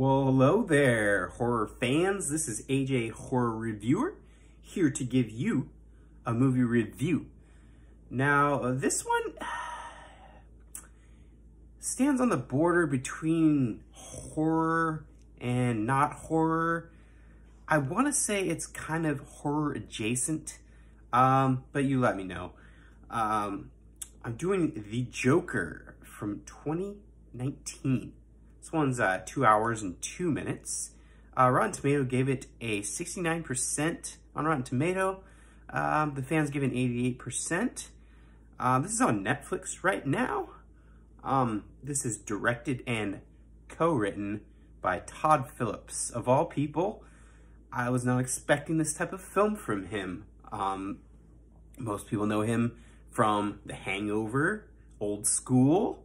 Well, hello there, horror fans. This is AJ Horror Reviewer, here to give you a movie review. Now, this one stands on the border between horror and not horror. I want to say it's kind of horror adjacent, but you let me know. I'm doing The Joker from 2019. This one's 2 hours and 2 minutes. Rotten Tomato gave it a 69% on Rotten Tomato. The fans give it 88%. This is on Netflix right now. This is directed and co-written by Todd Phillips. Of all people, I was not expecting this type of film from him. Most people know him from The Hangover, Old School,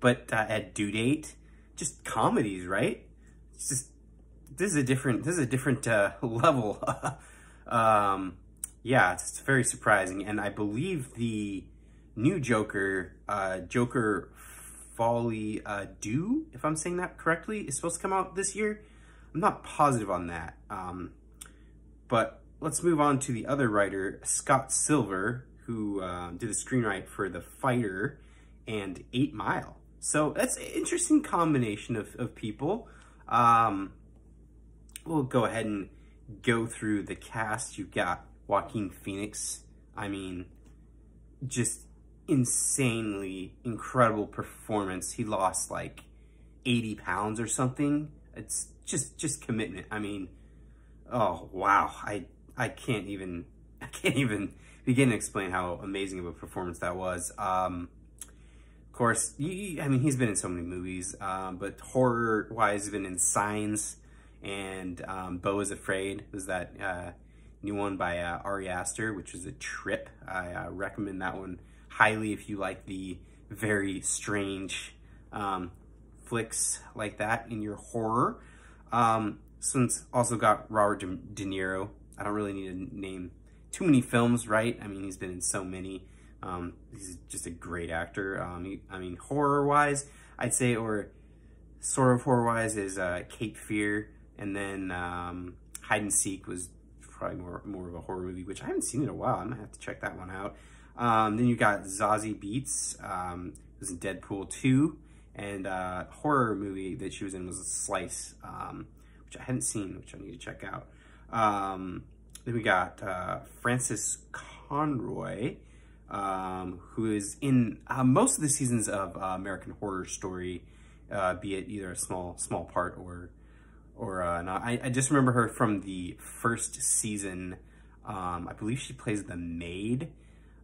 but at Due Date, just comedies, right? It's just this is a different level. Yeah, it's very surprising, and I believe the new Joker, Joker Folie à Deux, if I'm saying that correctly, is supposed to come out this year. I'm not positive on that, but let's move on to the other writer, Scott Silver, who did a screenwrite for The Fighter and 8 Mile. So that's an interesting combination of people. We'll go ahead and go through the cast. You've got Joaquin Phoenix. I mean, just insanely incredible performance. He lost like 80 pounds or something. It's just commitment. I mean, oh wow. I can't even begin to explain how amazing of a performance that was. Of course, I mean, he's been in so many movies, but horror-wise, he's been in Signs and Beau is Afraid. Was that new one by Ari Aster, which is a trip. I recommend that one highly if you like the very strange flicks like that in your horror. Since also got Robert De Niro. I don't really need to name too many films, right? I mean, he's been in so many. He's just a great actor. I mean, horror-wise, I'd say, or sort of horror-wise, is Cape Fear, and then Hide and Seek was probably more of a horror movie, which I haven't seen in a while. I'm gonna have to check that one out. Then you got Zazie Beetz, who was in Deadpool 2, and horror movie that she was in was Slice, which I hadn't seen, which I need to check out. Then we got Frances Conroy, who is in most of the seasons of American Horror Story, be it either a small part or not. I just remember her from the first season. I believe she plays the maid,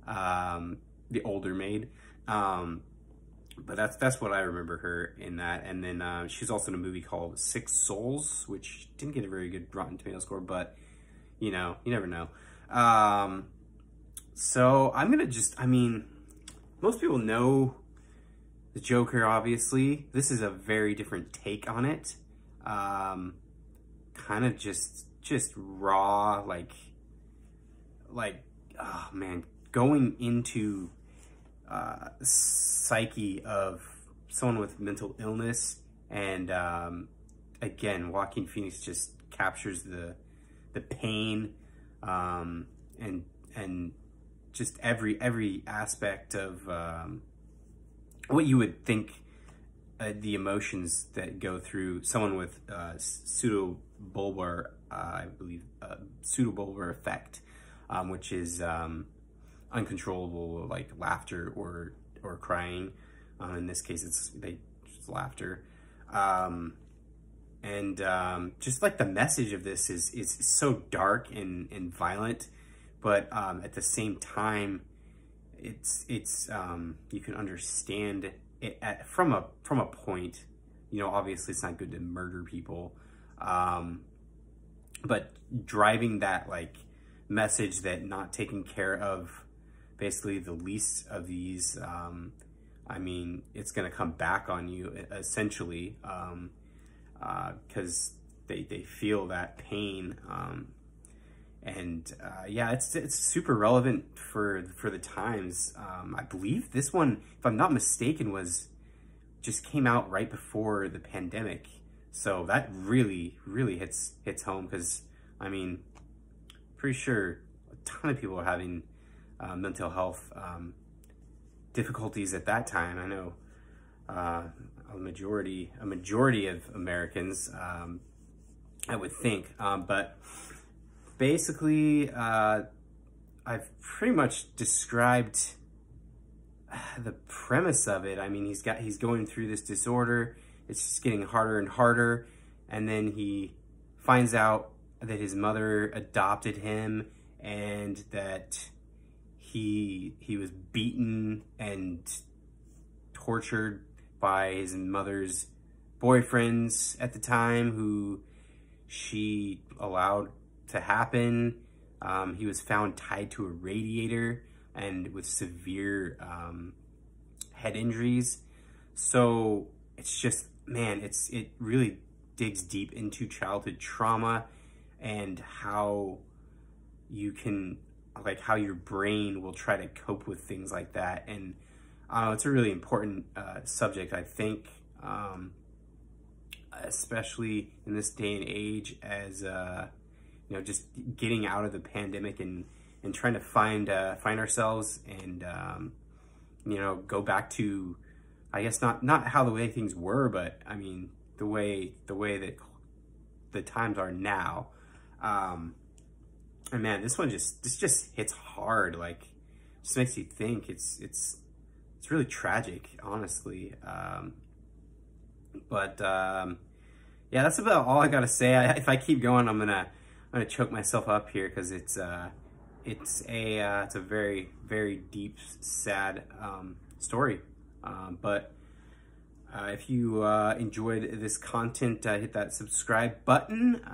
the older maid. But that's what I remember her in that. And then she's also in a movie called Six Souls, which didn't get a very good Rotten Tomato score, but you know, you never know. So I'm gonna I mean, most people know the Joker, obviously. This is a very different take on it. Kind of just raw, like, oh man, going into psyche of someone with mental illness, and again, Joaquin Phoenix just captures the pain, and just every aspect of what you would think the emotions that go through someone with pseudobulbar, I believe, pseudobulbar affect, which is uncontrollable, like laughter or crying. In this case, it's laughter. And just like the message of this is so dark and violent, but at the same time, it's you can understand it from a point. You know, obviously it's not good to murder people, but driving that like message that not taking care of basically the least of these, I mean, it's gonna come back on you essentially, because they feel that pain, and yeah, it's super relevant for the times. I believe this one, if I'm not mistaken, was just came out right before the pandemic. So that really, really hits home, because, I mean, pretty sure a ton of people are having mental health difficulties at that time. I know a majority of Americans, I would think, but basically, I've pretty much described the premise of it. I mean, he's going through this disorder. It's just getting harder and harder, and then he finds out that his mother adopted him, and that he was beaten and tortured by his mother's boyfriends at the time, who she allowed to happen. He was found tied to a radiator and with severe head injuries. So it's just, man, it really digs deep into childhood trauma and how you can, like, how your brain will try to cope with things like that. And it's a really important subject, I think, especially in this day and age, as you know, just getting out of the pandemic and trying to find ourselves, and you know, go back to, I guess, not how the way things were, but I mean the way that the times are now. And man, this just hits hard. Like, just makes you think. It's really tragic, honestly. But yeah, that's about all I gotta say. If I keep going, I'm gonna choke myself up here, because it's a very, very deep, sad story. But if you enjoyed this content, hit that subscribe button.